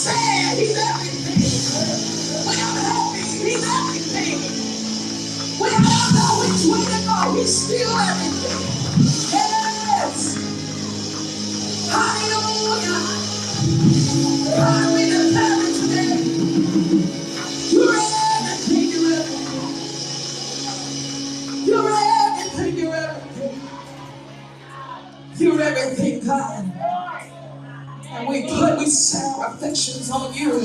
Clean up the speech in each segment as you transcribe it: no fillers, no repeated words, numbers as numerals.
sad, he's everything. When I'm happy, he's everything. When I don't know which way to go, he's still everything. Yes. Hallelujah. God, we declare it today. You're everything, you're everything. You're everything, you're everything. You're everything, God. And we set our affections on you.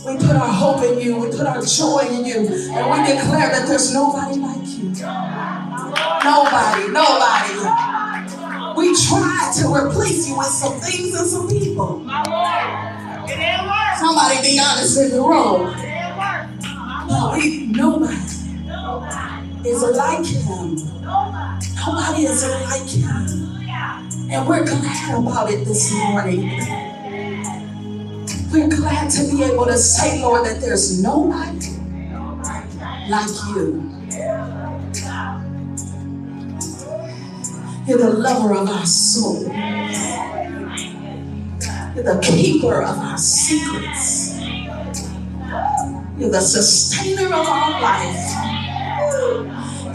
We put our hope in you. We put our joy in you. And we declare that there's nobody like you. Nobody. We try to replace you with some things and some people. Somebody be honest in the room. Nobody is like him. Nobody is like him. And we're glad about it this morning. We're glad to be able to say, Lord, that there's nobody like you. You're the lover of our soul. You're the keeper of our secrets. You're the sustainer of our life.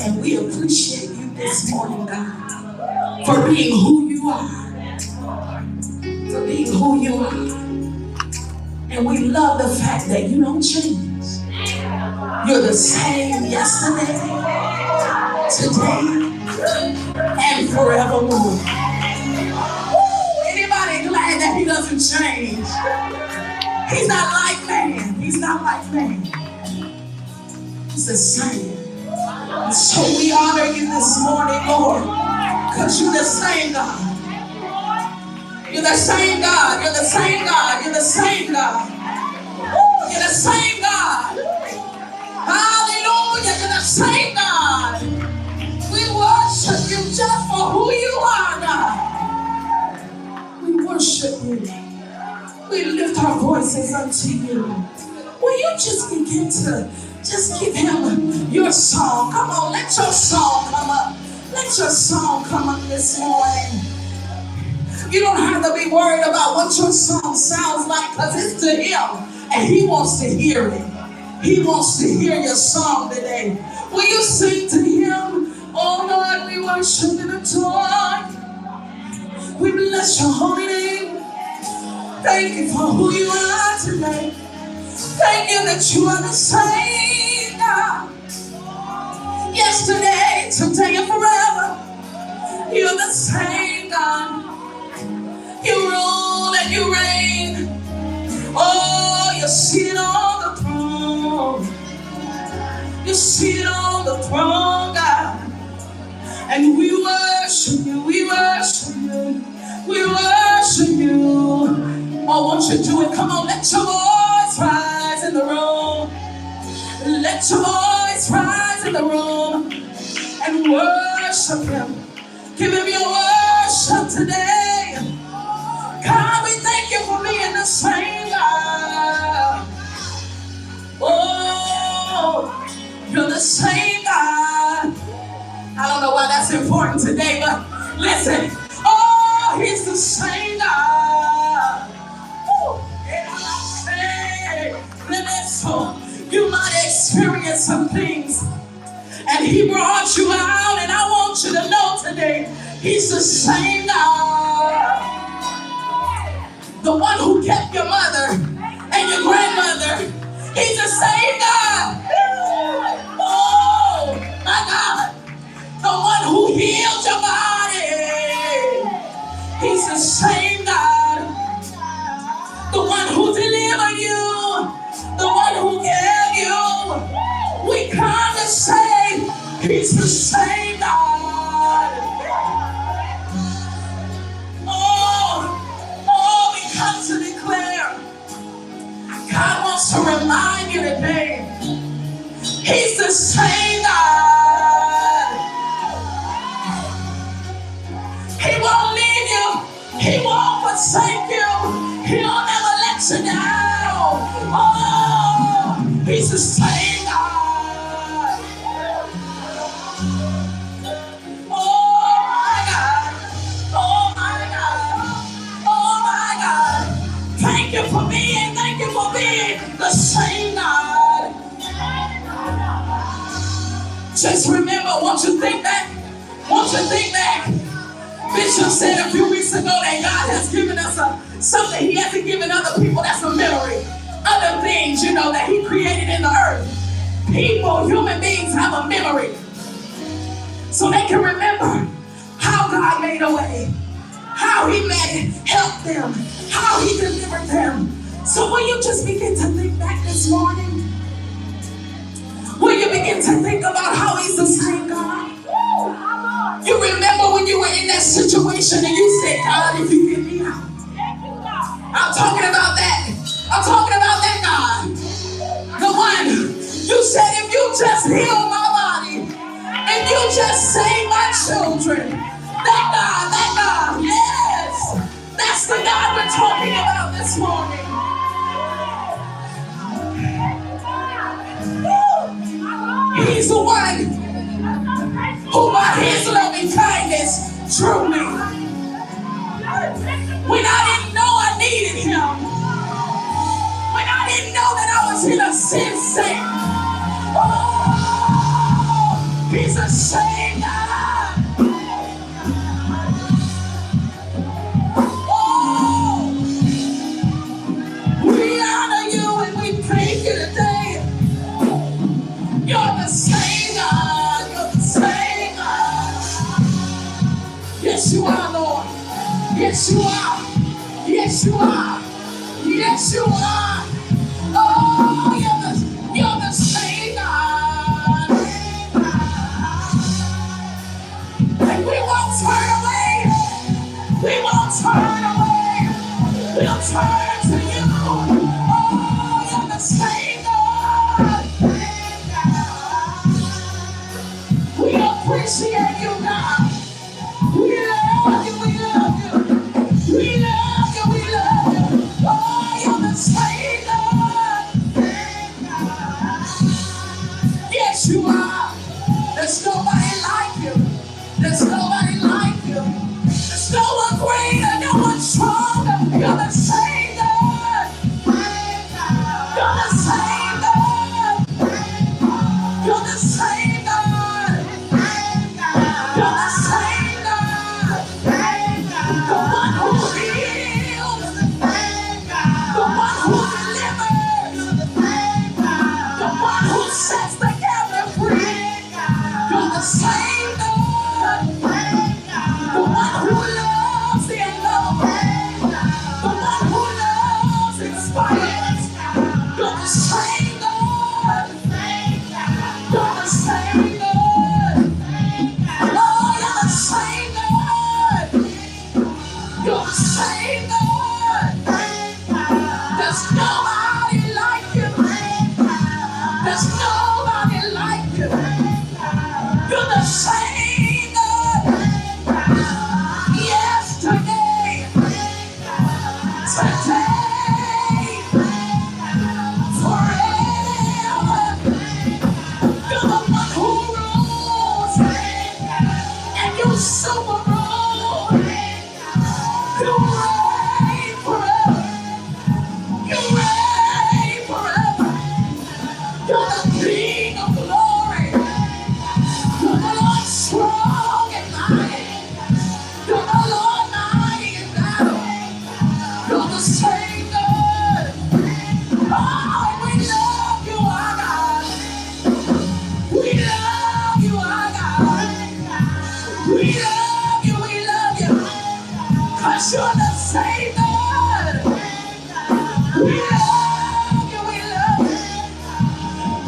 And we appreciate you this morning, God, for being who you are. For being who you are. And we love the fact that you don't change. You're the same yesterday, today, and forevermore. Anybody glad that he doesn't change? He's not like man. He's not like man. He's the same. And so we honor you this morning, Lord, because you're the same God. You're the same God. You're the same God. You're the same God. You're the same God. Hallelujah. You're the same God. We worship you just for who you are, God. We worship you. We lift our voices unto you. Will you just begin to just give him your song? Come on, let your song come up. Let your song come up this morning. You don't have to be worried about what your song sounds like, because it's to him and he wants to hear it. He wants to hear your song today. Will you sing to him? Oh Lord, we worship and adore. We bless your holy name. Thank you for who you are today. Thank you that you are the same God. Yesterday, today, and forever. You're the same God. You rule and you reign. Oh, you sit on the throne. You sit on the throne, God. And we worship you, we worship you, we worship you. Oh, won't you do it? Come on, let your voice rise in the room. Let your voice rise in the room and worship him. Give him your worship today. God, we thank you for being the same God. Oh, you're the same God. I don't know why that's important today, but listen. Oh, he's the same God. You might experience some things, and he brought you out, and I want you to know today, he's the same God. The one who kept your mother and your grandmother, he's the same God. Oh, my God. The one who healed your body, he's the same God. The one who delivered you, the one who gave you. We come to say, he's the same God. Oh, we come to declare. God wants to remind you today, he's the same God. He won't leave you. He won't forsake you. He'll never let you down. Oh, he's the same God. Oh my God. Oh my God. Oh the same God. Just remember, won't you think back? Won't you think back? Bishop said a few weeks ago that God has given us something he hasn't given other people. That's a memory. Other things, that he created in the earth. People, human beings have a memory. So they can remember how God made a way. How he helped them. How he delivered them. So will you just begin to think back this morning? Will you begin to think about how he's the same God? You remember when you were in that situation and you said, God, if you get me out. I'm talking about that. I'm talking about that God. The one you said, if you just heal my body, if you just save my children, that God, yes, that's the God we're talking about this morning. He's the one who by his loving kindness drew me. When I didn't know I needed him. When I didn't know that I was in a sin state. Oh, he's a same God. Oh, we honor you and we thank you today. You're the same God. You're the same God. Yes, you are, Lord. Yes, you are. Yes, you are. Yes, you are. Oh, you're the same God. And we won't turn away. We won't turn away. We'll turn to you. Oh, you're the same God. We appreciate you, God. We love you, we love you. We love you, we love you. Oh, you're the same God. Yes, you are. There's nobody like you. There's nobody like you. There's no one greater, no one stronger. You're the same God. You're the same God. You're the same God. You're the same God. The one who heals. The one who delivers. The one who sets the captive free. You're the same God. The one who loves the unlovable. The one who loves in spite. You're the same God. You're the same God. Oh, you're the same God. You're the same God. There's nobody like you. There's nobody like you. You're the same God. Yesterday, today, forever. You're the one who rules, and you super rule. You reign forever. You reign forever. You're the King of glory. You're the Lord strong and mighty. You're the Lord mighty in battle. You're the same God. Oh, we love you, our God. We love you, our God. We love you, we love you. 'Cause you're the same God. We love you, we love you.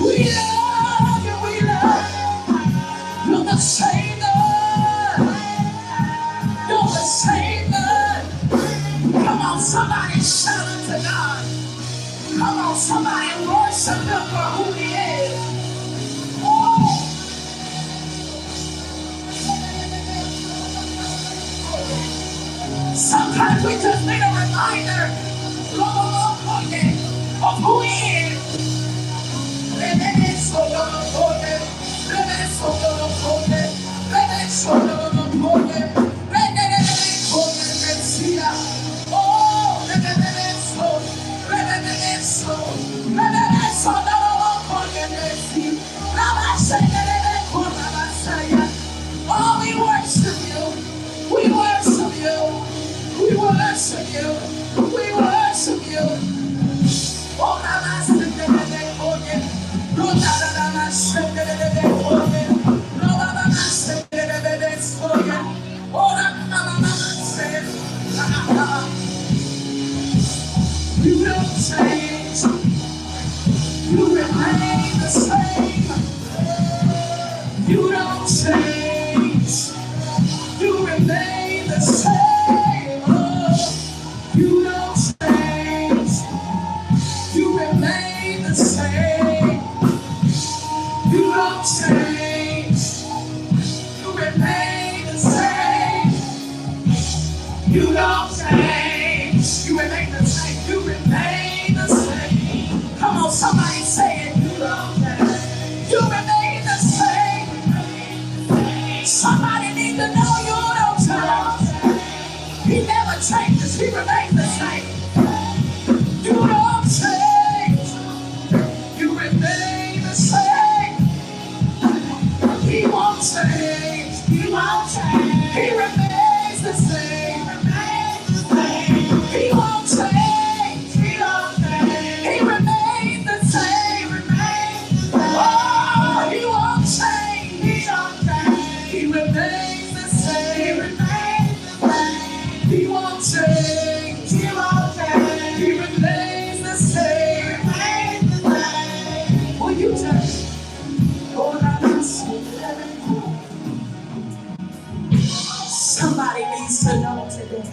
We love you, we love you. You're the same God. You're the same God. Come on, somebody shout it to God. Come on, somebody worship him for who he is. Sometimes we just need a reminder of who he is. Oh, You remain the same. You don't change. You remain the same. Oh, you don't change. You remain the same. You don't change. You remain the same. You don't change. You remain the same. You remain the same. Come on, somebody say it. You don't change. You remain the same. Somebody need to know you don't change. He never changes. He remains the same. You don't change. You remain the same. He won't change. He won't change. He remains the same. He won't change. He won't change. He remains the same. Oh, he won't change. He won't change. He remains the same. He won't change. He won't change. He remains the same. Will you just hold on? Somebody needs to know today.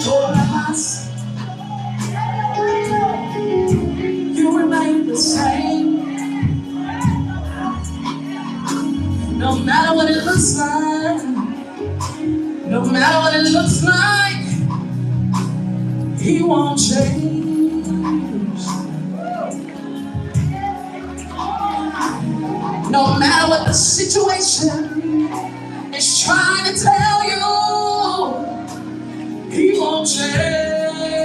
Hold on. You remain the same. No matter what it looks like. No matter what it looks like. He won't change. No matter what the situation is trying to tell you, he won't change.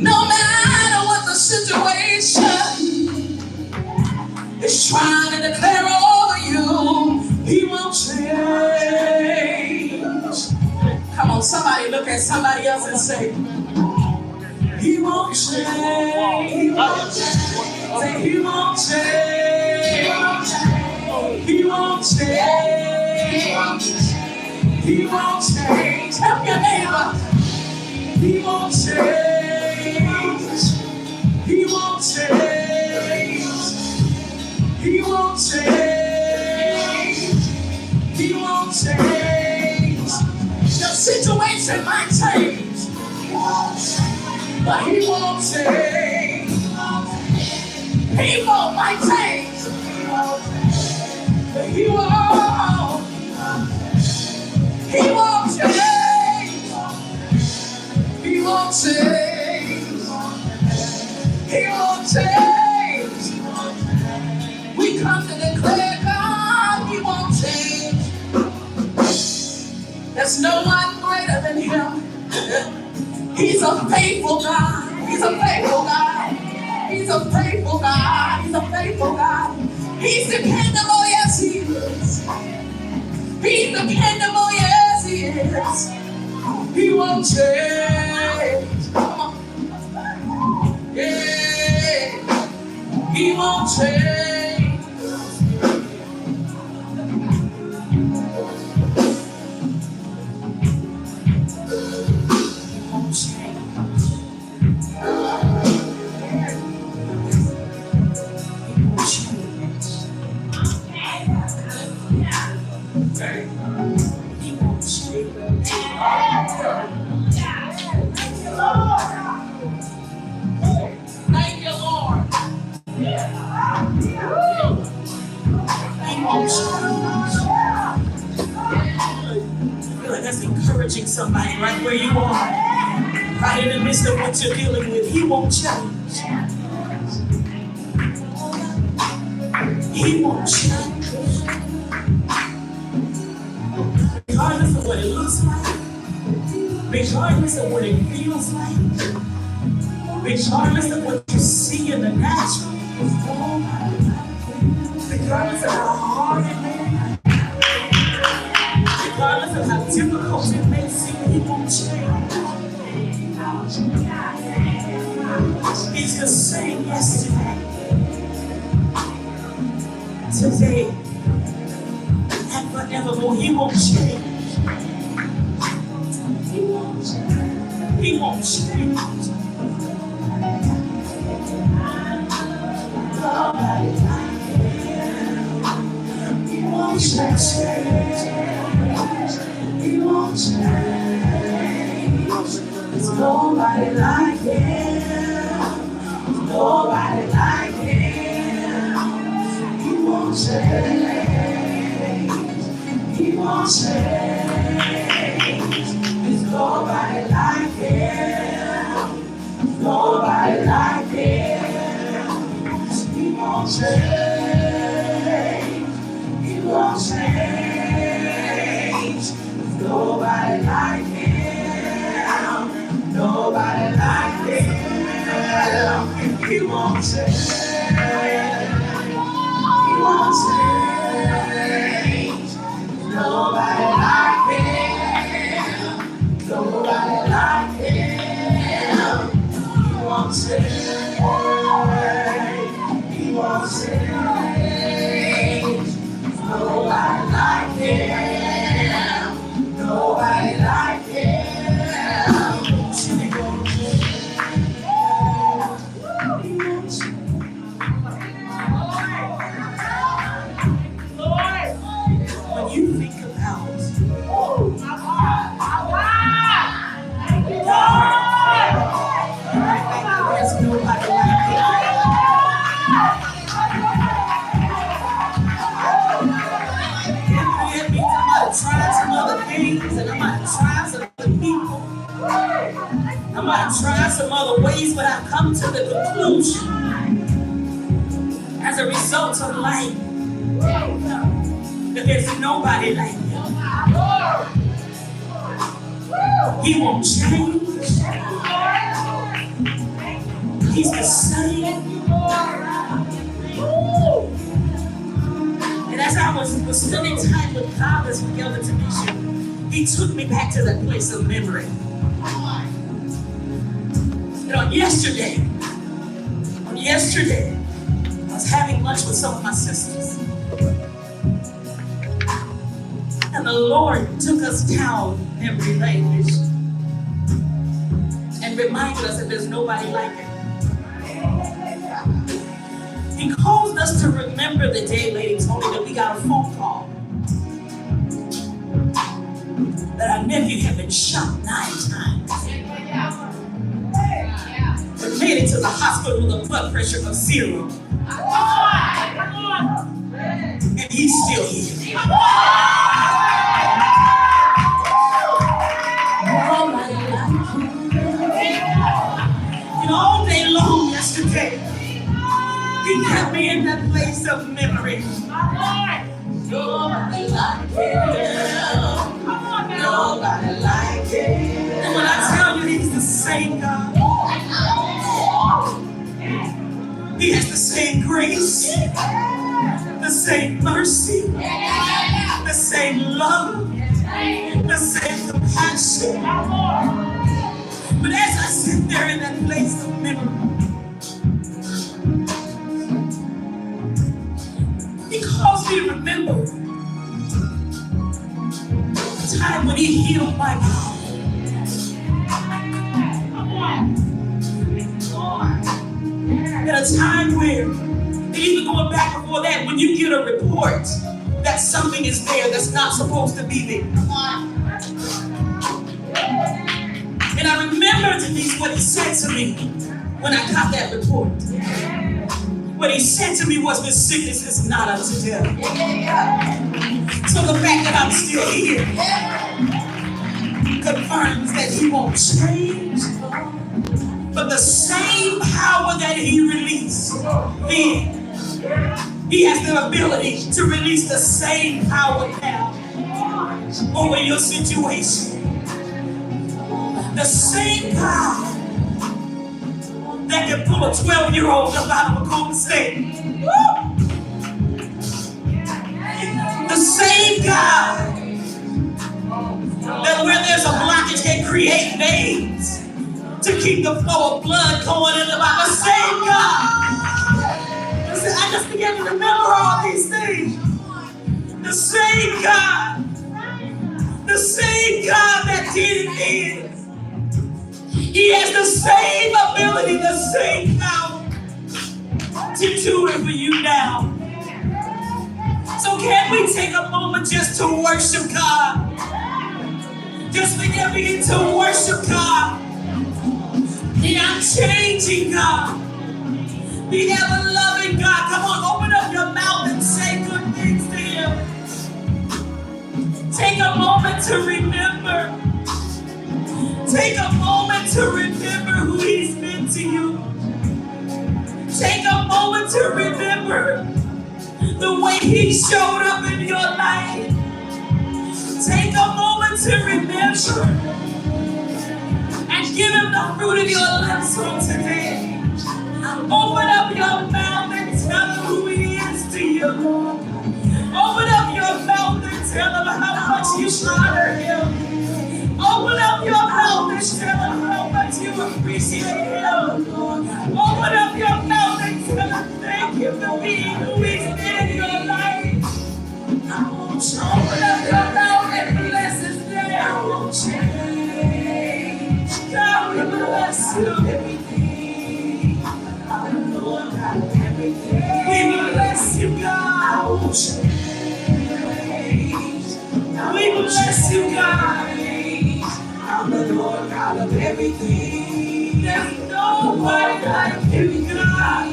No matter what the situation is trying to declare over you, he won't change. Come on, somebody look at somebody else and say, he won't change. He won't change. Say, he won't change. He won't change. He won't change. Help your neighbor. He won't change. He won't change. He won't change. He won't change. Your situation might change, but he won't change. People might change, but he won't. He won't change. He won't change. He won't change. We come to declare God, he won't change. There's no one greater than him. He's a faithful God. He's a faithful God. He's a faithful God. He's a faithful God. He's dependable, yes he is. He's dependable, yes he is. He won't change. Come on. Yeah. He won't change. Thank you, Lord. I feel like that's encouraging somebody right where you are, right in the midst of what you're dealing with. He won't change. He won't change. Regardless of what it looks like, regardless of what it feels like, regardless of what you see in the natural, regardless of how hard it may be, regardless of how difficult it may seem, he won't change. He's the same yesterday, today, and forevermore. He won't change. He won't change. He won't change. Nobody like him. He won't change. He won't change. There's nobody like him. Nobody like him. He won't change. He won't change. There's nobody like him. Nobody like him. He won't change. He won't change. There's nobody like him. Nobody like him. He won't change. He won't change. Nobody like him. Nobody like him. He won't change. He won't change. Nobody like him. Nobody like him. When you think about there's nobody like him. It means I might have tried some other things, and I might have tried some other people. I might have tried some other ways, but I've come to the conclusion as a result of life that there's nobody like him. He won't change. He's the same. And as I was spending time with God as we gathered to meet you, He took me back to that place of memory. And on yesterday, I was having lunch with some of my sisters. And the Lord took us down memory lane and reminded us that there's nobody like him. He caused us to remember the day Lady told me that we got a phone call that our nephew had been shot 9 times. And made it to the hospital with a blood pressure of 0. And he's still here. And all day long yesterday, He kept me in that place of memory. Nobody like him. Nobody like him. And when I tell you He's the same God, He has the same grace, the same mercy, the same love, the same compassion. But as I sit there in that place of memory, He caused me to remember the time when He healed my body. At a time where, and even going back before that, when you get a report that something is there that's not supposed to be there. And I remember Denise what He said to me when I got that report. What He said to me was, this sickness is not unto death. So the fact that I'm still here confirms that He won't change. But the same power that He released then, He has the ability to release the same power now over your situation. The same power that can pull a 12-year-old up out of a cold state. The same God that where there's a blockage can create veins to keep the flow of blood going in the body. The same God. Listen, I just began to remember all these things. The same God. The same God that did it then He has the same ability, the same power to do it for you now. So can we take a moment just to worship God? Just begin to worship God. The unchanging God. The ever-loving God. Come on, open up your mouth and say good things to Him. Take a moment to remember. Take a moment to remember who He's been to you. Take a moment to remember the way He showed up in your life. Take a moment to remember and give Him the fruit of your lips on today. Open up your mouth and tell Him who He is to you. Open up your mouth and tell Him how much you honor Him. Open up your mouth and tell Him how much you appreciate Him. Open up your mouth and tell Him thank you for being who He's been in your life. Open up your mouth and bless His name. I won't change. God, we bless You. We bless You, God. I won't change. We bless You, God. I'm the Lord God of everything. There's nobody like You, God.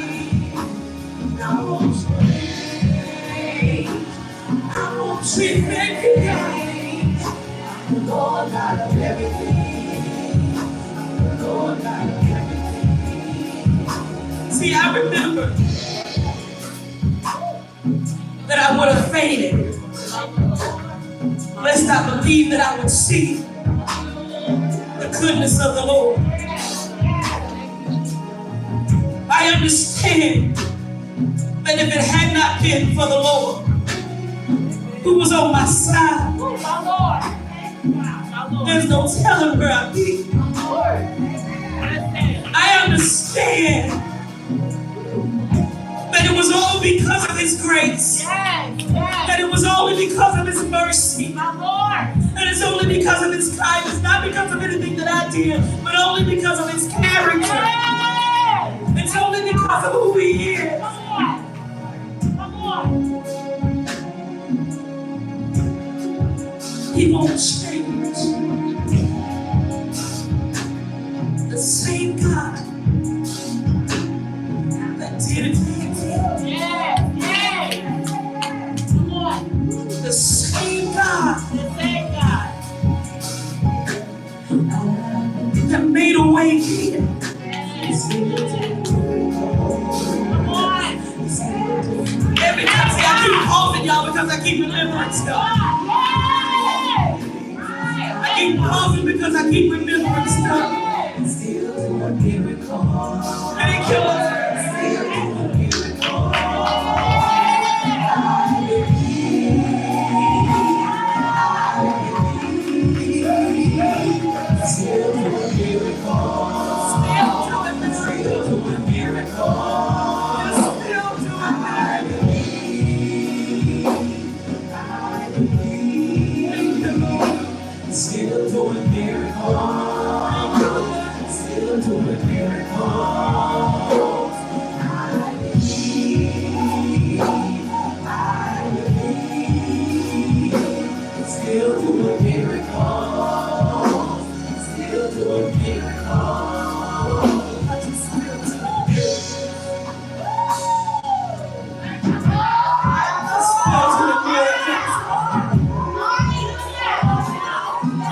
I won't change. I won't change. Thank You, God. I'm the Lord God of everything. I'm the Lord God of everything. See, I remember that I would have fainted lest I believe that I would see the goodness of the Lord. I understand that if it had not been for the Lord who was on my side, there's no telling where I'd be. I understand that it was all because of His grace. That it was only because of His mercy. That it's only because of His kindness, not because of anything that I did, but only because of His character. It's only because of who He is. He won't change. The same God that did it for you. The same God that made a way here. Every time I keep pausing y'all because I keep remembering stuff. I keep pausing because I keep remembering stuff. And it kills us.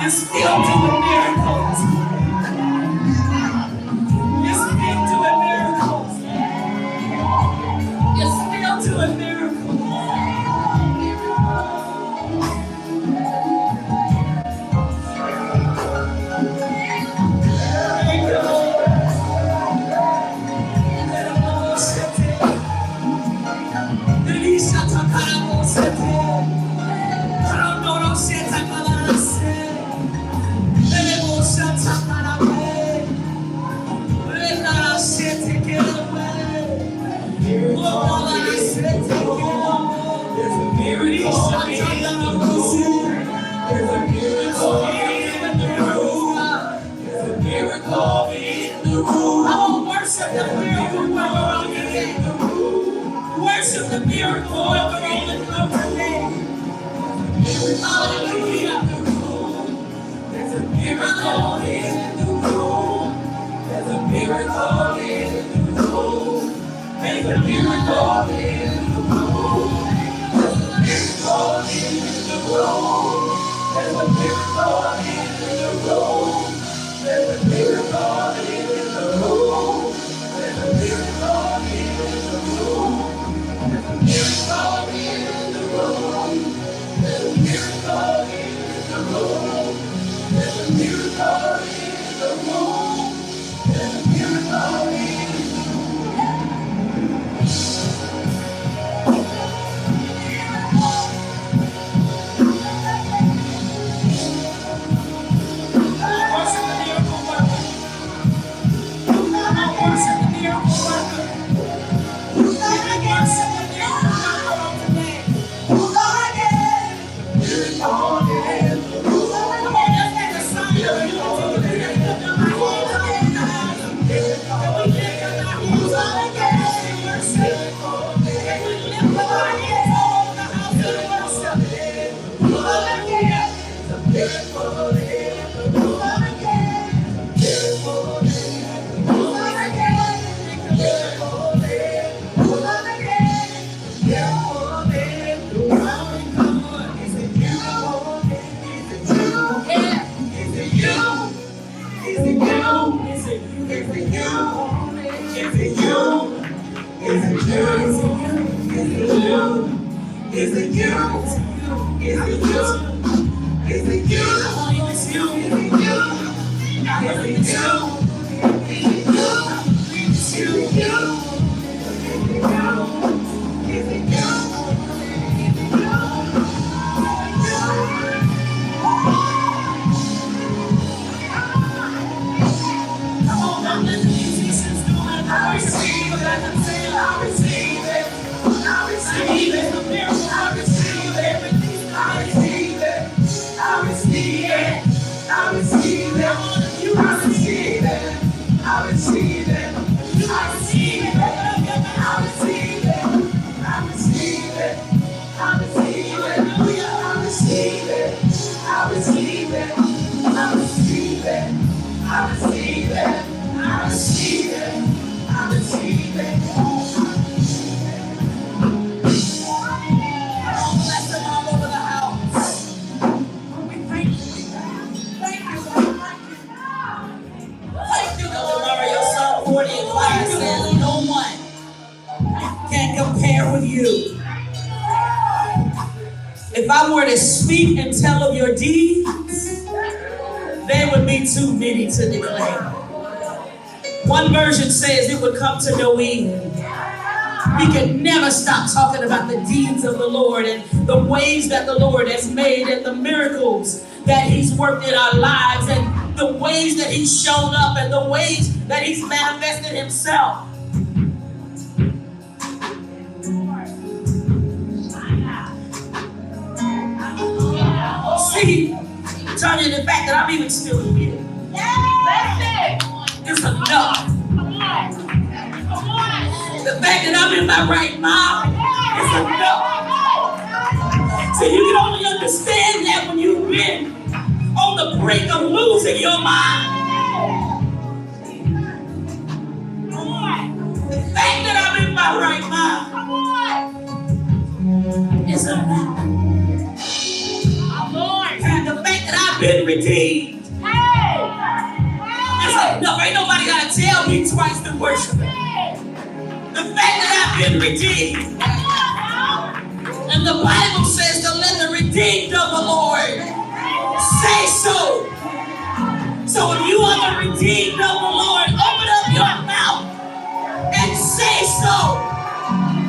You're still doing miracles. You're still Worship the miracle worker today. Worship the miracle worker on the throne today. Hallelujah. There's a miracle in the room. There's a miracle in the room. There's a miracle in the room. There's a miracle in the room. There's a miracle in the room. There's a miracle in the room. There's a miracle in the room. There's a miracle in the room. There's a miracle in the room. There's a miracle in the room. There's a miracle in the If I were to speak and tell of your deeds, there would be too many to declare. One version says it would come to no end. We can never stop talking about the deeds of the Lord and the ways that the Lord has made and the miracles that He's worked in our lives and the ways that He's shown up and the ways that He's manifested Himself. See, turn to the fact that I'm even still here. It's enough. The fact that I'm in my right mind is enough. So you can only understand that when you've been on the brink of losing your mind. The fact that I'm in my right mind is enough. And the fact that I've been redeemed is enough. Ain't nobody gotta tell me twice to worship Him. The fact that I've been redeemed. And the Bible says to let the redeemed of the Lord say so. So if you are the redeemed of the Lord, open up your mouth and say so.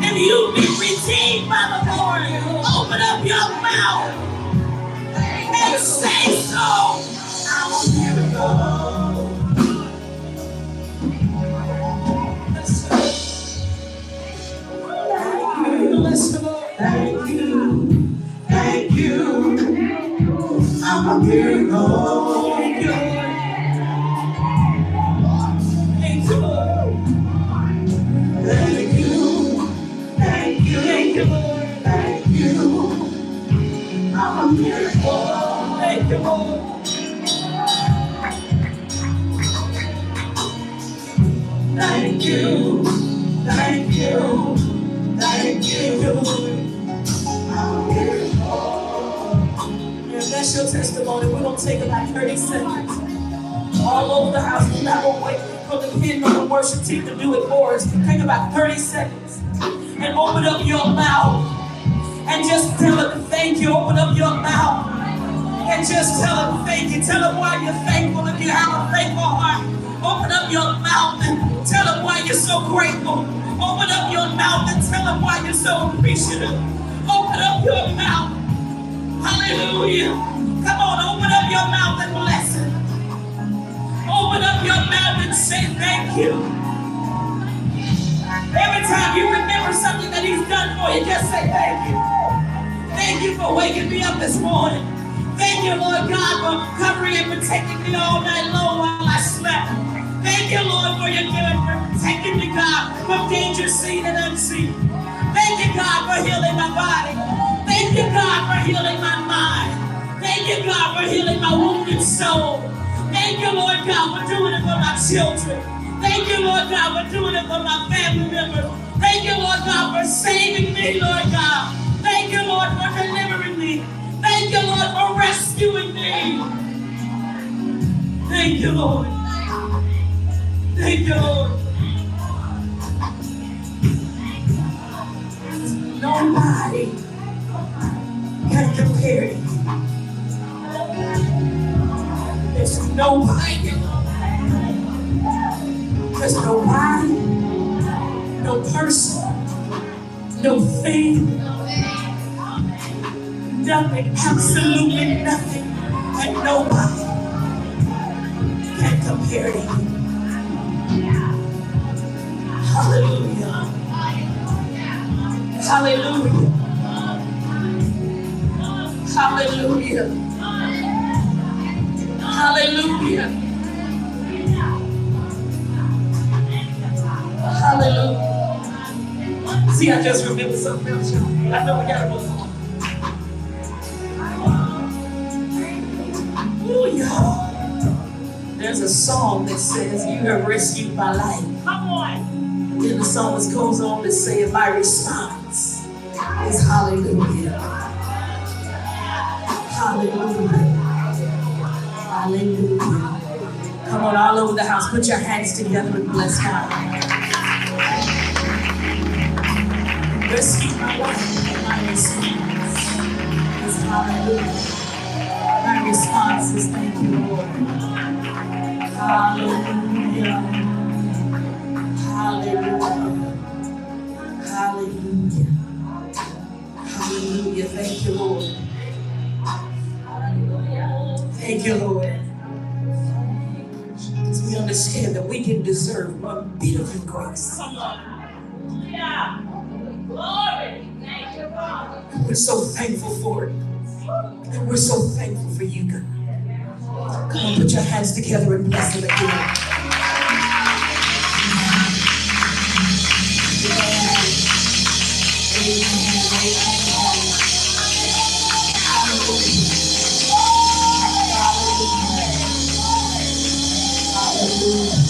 If you've been redeemed by the Lord, open up your mouth and say so. I want you to go. Thank you, thank you. I'm a miracle. Thank you, thank you, thank you. If that's your testimony, we're going to take about 30 seconds. All over the house, we're not going to wait for the pen or the worship team to do it for us. Take about 30 seconds and open up your mouth and just tell it thank you. Open up your mouth and just tell him thank you. Tell him why you're thankful if you have a thankful heart. Open up your mouth and tell him why you're so grateful. Open up your mouth and tell him why you're so appreciative. Open up your mouth. Hallelujah. Come on, open up your mouth and bless him. Open up your mouth and say thank you. Every time you remember something that he's done for you, just say thank you. Thank you for waking me up this morning. Thank you, Lord God, for covering and protecting me all night long while I slept. Thank you, Lord, for your good, for protecting me, God, from danger seen and unseen. Thank you, God, for healing my body. Thank you, God, for healing my mind. Thank you, God, for healing my wounded soul. Thank you, Lord God, for doing it for my children. Thank you, Lord God, for doing it for my family members. Thank you, Lord God, for saving me, Lord God. Thank you, Lord, for delivering me. Thank you, Lord, for rescuing me. Thank you, Lord. Thank you, Lord. Nobody can compare to you. There's nobody. There's nobody, no person, no thing, nothing, absolutely nothing, and nobody can compare to you. Hallelujah. Hallelujah. Hallelujah. Hallelujah. Hallelujah. See, I just remembered something else, y'all. I know we gotta move on. Ooh, y'all. There's a song that says, "You have rescued my life." Come on. And then the psalmist goes on to say, "My response is hallelujah." Hallelujah. Hallelujah. Come on, all over the house, put your hands together and bless God. Rescue my life, and my response is hallelujah. My response is thank you, Lord. Hallelujah. Hallelujah. Hallelujah. Hallelujah. Thank you, Lord. Thank you, Lord. As we understand that we didn't deserve one bit of your grace. Yeah. Glory. Thank you, Father. We're so thankful for it. And we're so thankful for you, God. Come on, put your hands together and bless him again. Hallelujah.